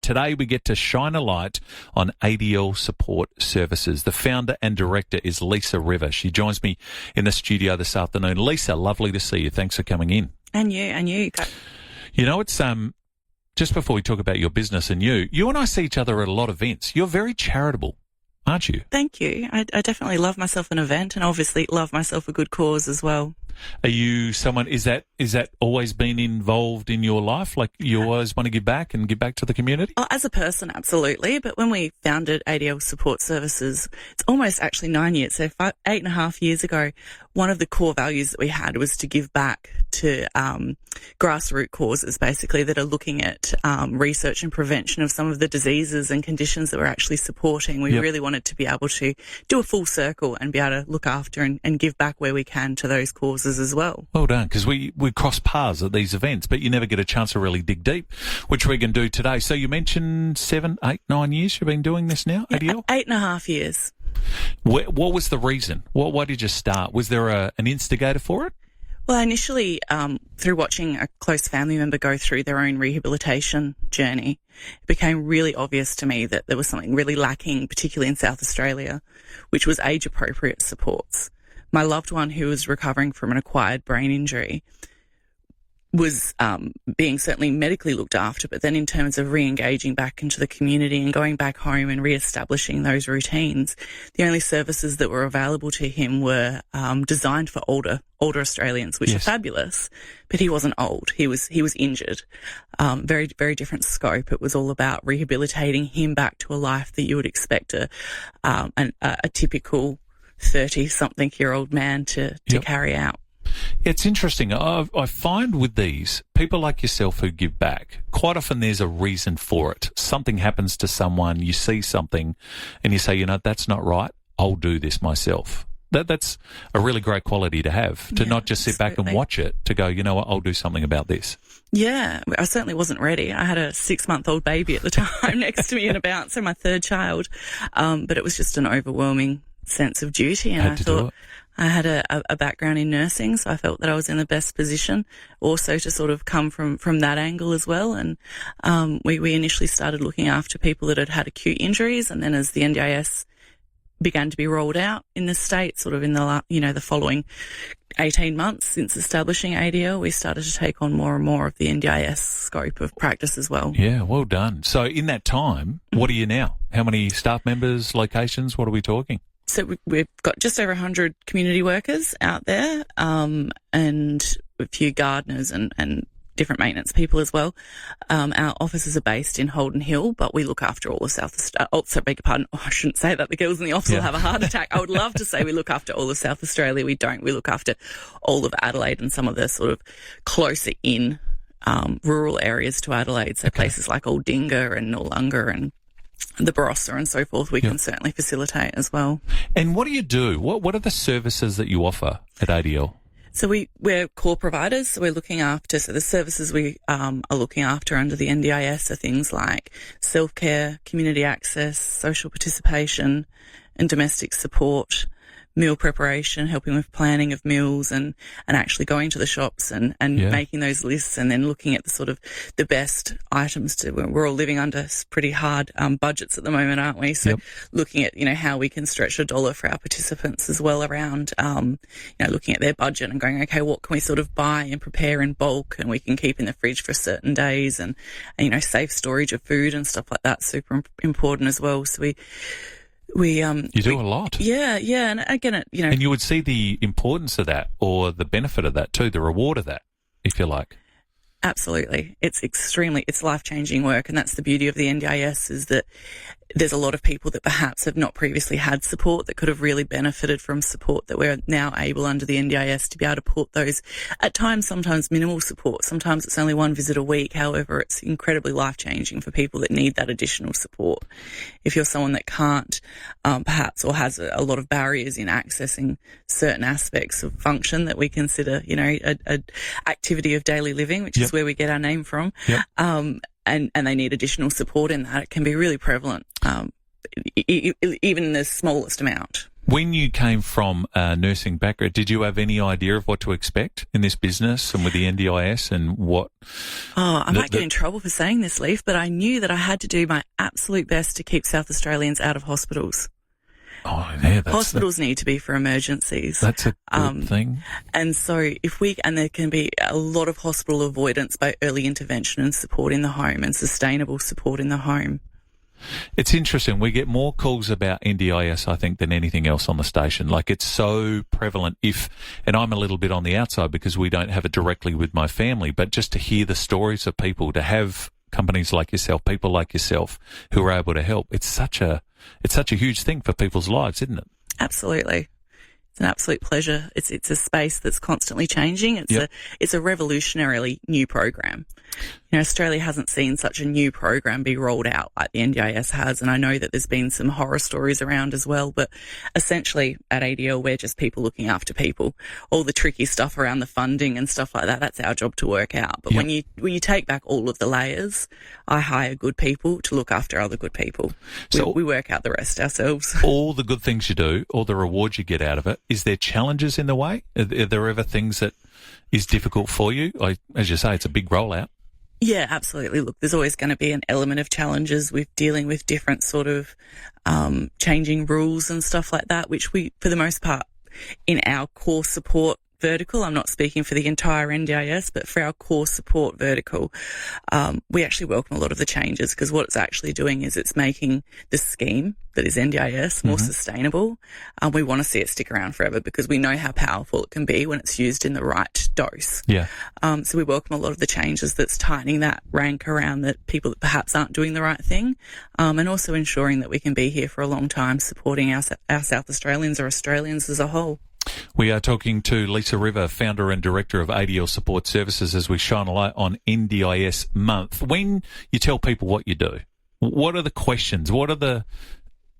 Today we get to shine a light on ADL Support Services. The founder and director is Lisa River. She joins me in the studio this afternoon. Lisa, lovely to see you. Thanks for coming in. And you. You know, it's just before we talk about your business and you and I see each other at a lot of events. You're very charitable, aren't you? Thank you. I definitely love myself an event, and obviously love myself a good cause as well. Are you someone, is that always been involved in your life? Like you always want to give back and give back to the community? Oh, as a person, absolutely. But when we founded ADL Support Services, it's almost actually 9 years, so 8.5 years ago, one of the core values that we had was to give back to grassroots causes, basically, that are looking at research and prevention of some of the diseases and conditions that we're actually supporting. We really wanted to be able to do a full circle and be able to look after and give back where we can to those causes as well. Well done, because we cross paths at these events, but you never get a chance to really dig deep, which we can do today. So you mentioned 7, 8, 9 years you've been doing this now, ADL? 8.5 years. What was the reason? Why did you start? Was there an instigator for it? Well, initially, through watching a close family member go through their own rehabilitation journey, it became really obvious to me that there was something really lacking, particularly in South Australia, which was age-appropriate supports. My loved one, who was recovering from an acquired brain injury, was being certainly medically looked after, but then in terms of re-engaging back into the community and going back home and re-establishing those routines, the only services that were available to him were designed for older Australians, which are fabulous, but he wasn't old. He was injured. Very, very different scope. It was all about rehabilitating him back to a life that you would expect a typical 30-something-year-old man to carry out. It's interesting. I find with these, people like yourself who give back, quite often there's a reason for it. Something happens to someone, you see something, and you say, you know, that's not right. I'll do this myself. That's a really great quality to have, to not just sit back and watch it, to go, you know what, I'll do something about this. Yeah, I certainly wasn't ready. I had a 6-month-old baby at the time next to me and about, so my third child. But it was just an overwhelming sense of duty, and I thought I had a background in nursing, so I felt that I was in the best position also to sort of come from that angle as well. And we initially started looking after people that had acute injuries, and then as the NDIS began to be rolled out in the state, sort of in the following 18 months since establishing ADL, we started to take on more and more of the NDIS scope of practice as well. Yeah, well done. So in that time, what are you now? How many staff members, locations, what are we talking? So we've got just over 100 community workers out there, and a few gardeners and different maintenance people as well. Our offices are based in Holden Hill, but we look after all of South Australia. Oh, so beg your pardon. Oh, I shouldn't say that. The girls in the office will have a heart attack. I would love to say we look after all of South Australia. We don't. We look after all of Adelaide and some of the sort of closer in rural areas to Adelaide. So places like Aldinga and Noarlunga and the Barossa and so forth, we can certainly facilitate as well. And what do you do? What are the services that you offer at ADL? So we're core providers. So we're looking after, so the services we are looking after under the NDIS are things like self-care, community access, social participation and domestic support, meal preparation, helping with planning of meals and actually going to the shops and making those lists and then looking at the sort of the best items to, we're all living under pretty hard budgets at the moment, aren't we? So looking at, how we can stretch a dollar for our participants as well around, looking at their budget and going, okay, what can we sort of buy and prepare in bulk and we can keep in the fridge for certain days and safe storage of food and stuff like that, super important as well. So you do a lot. Yeah. And again, And you would see the importance of that or the benefit of that too, the reward of that, if you like. Absolutely. It's life-changing work, and that's the beauty of the NDIS, is that there's a lot of people that perhaps have not previously had support that could have really benefited from support that we're now able under the NDIS to be able to put those, at times, sometimes minimal support. Sometimes it's only one visit a week. However, it's incredibly life-changing for people that need that additional support. If you're someone that can't, perhaps, or has a lot of barriers in accessing certain aspects of function that we consider, a activity of daily living, which is where we get our name from, and they need additional support in that, it can be really prevalent, even in the smallest amount. When you came from a nursing background, did you have any idea of what to expect in this business and with the NDIS and what? Oh, I might get in trouble for saying this, Leith, but I knew that I had to do my absolute best to keep South Australians out of hospitals. Oh, yeah, hospitals need to be for emergencies. That's a good thing. And so and there can be a lot of hospital avoidance by early intervention and support in the home and sustainable support in the home. It's interesting. We get more calls about NDIS, I think, than anything else on the station. Like, it's so prevalent and I'm a little bit on the outside because we don't have it directly with my family, but just to hear the stories of people, to have companies like yourself, people like yourself who are able to help, it's such a huge thing for people's lives, isn't it? Absolutely. It's an absolute pleasure. It's a space that's constantly changing. It's a revolutionarily new program. Australia hasn't seen such a new program be rolled out like the NDIS has, and I know that there's been some horror stories around as well, but essentially at ADL we're just people looking after people. All the tricky stuff around the funding and stuff like that, that's our job to work out. But when you take back all of the layers, I hire good people to look after other good people. So we work out the rest ourselves. All the good things you do, all the rewards you get out of it, is there challenges in the way? Are there ever things that is difficult for you? As you say, it's a big rollout. Yeah, absolutely. Look, there's always going to be an element of challenges with dealing with different sort of changing rules and stuff like that, which we, for the most part, in our core support vertical, I'm not speaking for the entire NDIS, but for our core support vertical, we actually welcome a lot of the changes because what it's actually doing is it's making the scheme that is NDIS more sustainable. We want to see it stick around forever because we know how powerful it can be when it's used in the right dose. Yeah. So we welcome a lot of the changes that's tightening that rank around the people that perhaps aren't doing the right thing, and also ensuring that we can be here for a long time supporting our South Australians or Australians as a whole. We are talking to Lisa River, founder and director of ADL Support Services, as we shine a light on NDIS month. When you tell people what you do, what are the questions? What are the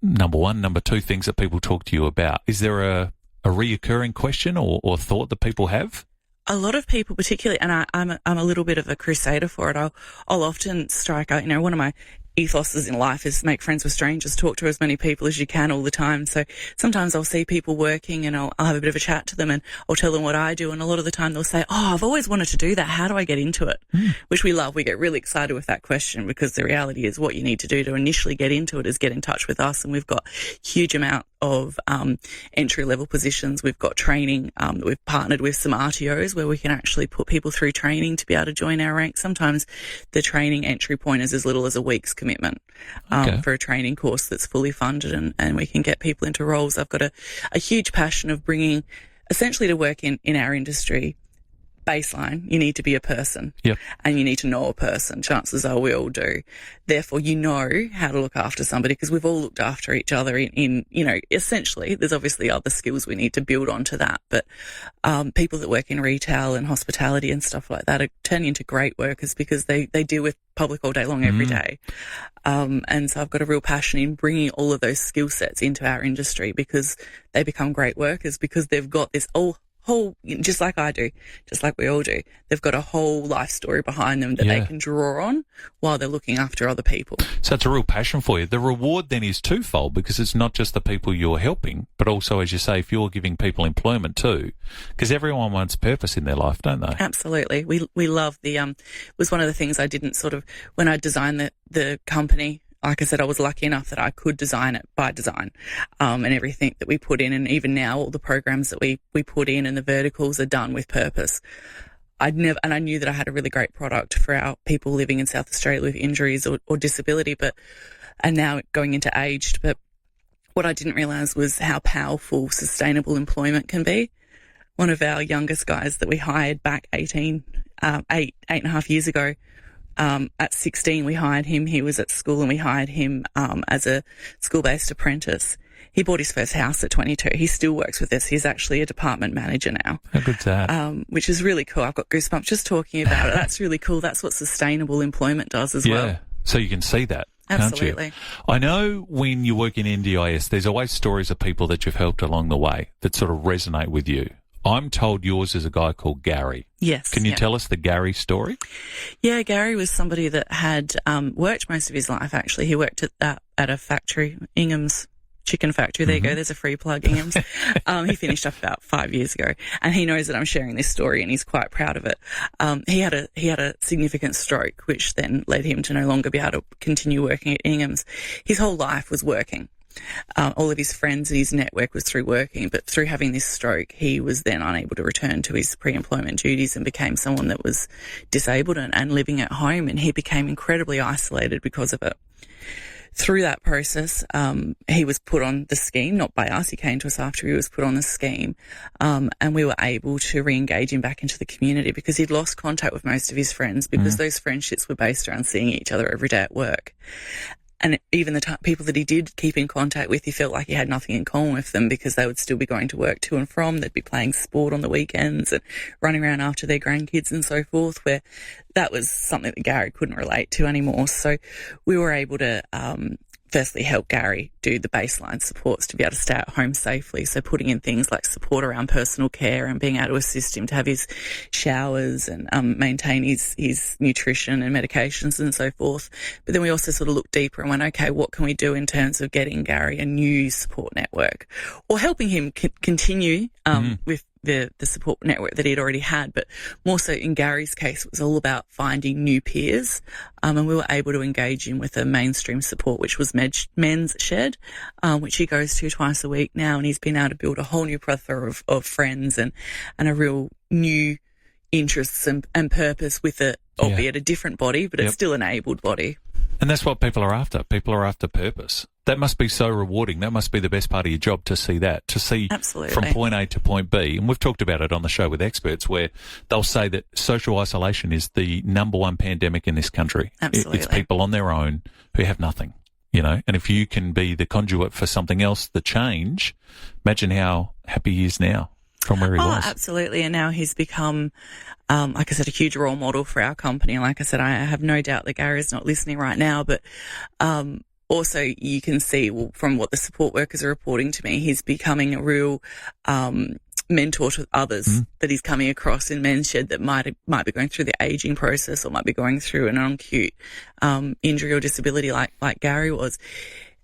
number one, number two things that people talk to you about? Is there a reoccurring question or thought that people have? A lot of people, particularly, and I'm a little bit of a crusader for it. I'll often strike out. One of my ethoses in life is make friends with strangers, talk to as many people as you can all the time. So sometimes I'll see people working and I'll have a bit of a chat to them and I'll tell them what I do. And a lot of the time they'll say, oh, I've always wanted to do that. How do I get into it? Which we love. We get really excited with that question because the reality is what you need to do to initially get into it is get in touch with us. And we've got huge amount of entry-level positions. We've got training. We've partnered with some RTOs where we can actually put people through training to be able to join our ranks. Sometimes the training entry point is as little as a week's commitment for a training course that's fully funded, and we can get people into roles. I've got a huge passion of bringing, essentially to work in our industry, baseline, you need to be a person. Yep. And you need to know a person. Chances are we all do. Therefore, you know how to look after somebody because we've all looked after each other in essentially, there's obviously other skills we need to build onto that. But people that work in retail and hospitality and stuff like that are turning into great workers because they deal with public all day long every day. And so I've got a real passion in bringing all of those skill sets into our industry because they become great workers because they've got this whole, just like I do, just like we all do, they've got a whole life story behind them that they can draw on while they're looking after other people. So it's a real passion for you. The reward then is twofold because it's not just the people you're helping, but also, as you say, if you're giving people employment too, because everyone wants purpose in their life, don't they? Absolutely. We love it was one of the things I didn't when I designed the company. Like I said, I was lucky enough that I could design it by design, and everything that we put in. And even now, all the programs that we put in and the verticals are done with purpose. I knew that I had a really great product for our people living in South Australia with injuries or disability, and now going into aged. But what I didn't realise was how powerful sustainable employment can be. One of our youngest guys that we hired back 8 and a half years ago, at 16, we hired him. He was at school and we hired him as a school-based apprentice. He bought his first house at 22. He still works with us. He's actually a department manager now. How good's that? Which is really cool. I've got goosebumps just talking about it. That's really cool. That's what sustainable employment does as well. Yeah, so you can see that. Absolutely. Can't you? I know when you work in NDIS, there's always stories of people that you've helped along the way that sort of resonate with you. I'm told yours is a guy called Gary. Yes. Can you tell us the Gary story? Yeah, Gary was somebody that had worked most of his life, actually. He worked at a factory, Ingham's chicken factory. There you go. There's a free plug, Ingham's. He finished up about 5 years ago, and he knows that I'm sharing this story, and he's quite proud of it. He had a significant stroke, which then led him to no longer be able to continue working at Ingham's. His whole life was working. All of his friends and his network was through working, but through having this stroke, he was then unable to return to his pre-employment duties and became someone that was disabled and living at home, and he became incredibly isolated because of it. Through that process, he was put on the scheme, not by us. He came to us after he was put on the scheme, and we were able to re-engage him back into the community because he'd lost contact with most of his friends because those friendships were based around seeing each other every day at work. And even the people that he did keep in contact with, he felt like he had nothing in common with them because they would still be going to work to and from. They'd be playing sport on the weekends and running around after their grandkids and so forth, where that was something that Gary couldn't relate to anymore. So we were able to firstly help Gary do the baseline supports to be able to stay at home safely. So putting in things like support around personal care and being able to assist him to have his showers and maintain his nutrition and medications and so forth. But then we also sort of looked deeper and went, okay, what can we do in terms of getting Gary a new support network or helping him continue with the support network that he'd already had, but more so in Gary's case, it was all about finding new peers. And we were able to engage him with a mainstream support, which was Men's Shed, which he goes to twice a week now. And he's been able to build a whole new plethora of friends and a real new interests and purpose with it, albeit a different body, but it's still an abled body. And that's what people are after. People are after purpose. That must be so rewarding. That must be the best part of your job to see that, to see from point A to point B. And we've talked about it on the show with experts where they'll say that social isolation is the number one pandemic in this country. Absolutely. It's people on their own who have nothing, you know, and if you can be the conduit for something else, the change, imagine how happy he is now from where he was. Absolutely. And now he's become, like I said, a huge role model for our company. And like I said, I have no doubt that Gary is not listening right now, but also you can see from what the support workers are reporting to me, he's becoming a real mentor to others that he's coming across in Men's Shed that might be going through the aging process or might be going through an acute injury or disability like Gary was.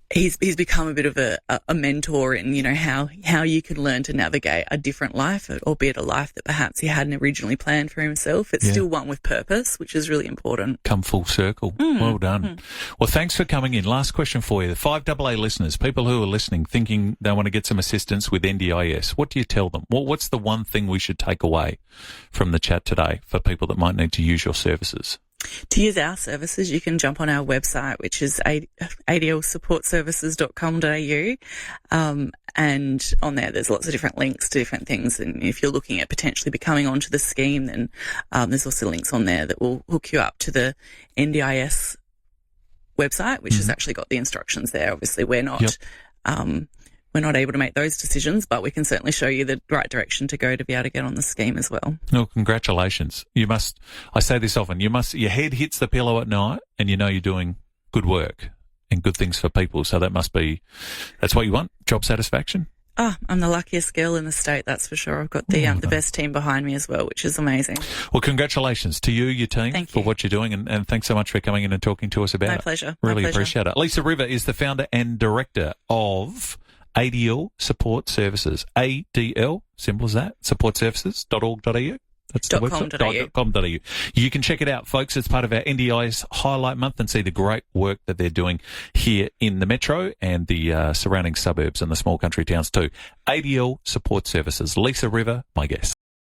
He's become a bit of a mentor in, you know, how you can learn to navigate a different life, albeit a life that perhaps he hadn't originally planned for himself. It's still one with purpose, which is really important. Come full circle. Well done. Well, thanks for coming in. Last question for you. The 5AA listeners, people who are listening, thinking they want to get some assistance with NDIS, what do you tell them? What's the one thing we should take away from the chat today for people that might need to use your services? To use our services, you can jump on our website, which is adlsupportservices.com.au. And on there's lots of different links to different things. And if you're looking at potentially becoming onto the scheme, then there's also links on there that will hook you up to the NDIS website, which has actually got the instructions there. Obviously, we're not able to make those decisions, but we can certainly show you the right direction to go to be able to get on the scheme as well. Well, congratulations. I say this often, your head hits the pillow at night and you know you're doing good work and good things for people. So that's what you want, job satisfaction. I'm the luckiest girl in the state, that's for sure. I've got the best team behind me as well, which is amazing. Well, congratulations to you, your team, for what you're doing, and thanks so much for coming in and talking to us about it. My pleasure. Really appreciate it. Lisa River is the founder and director of ADL Support Services. ADL, simple as that, supportservices.org.au. That's the website. .com.au. You can check it out, folks. It's part of our NDIS Highlight Month and see the great work that they're doing here in the metro and the surrounding suburbs and the small country towns too. ADL Support Services. Lisa River, my guest.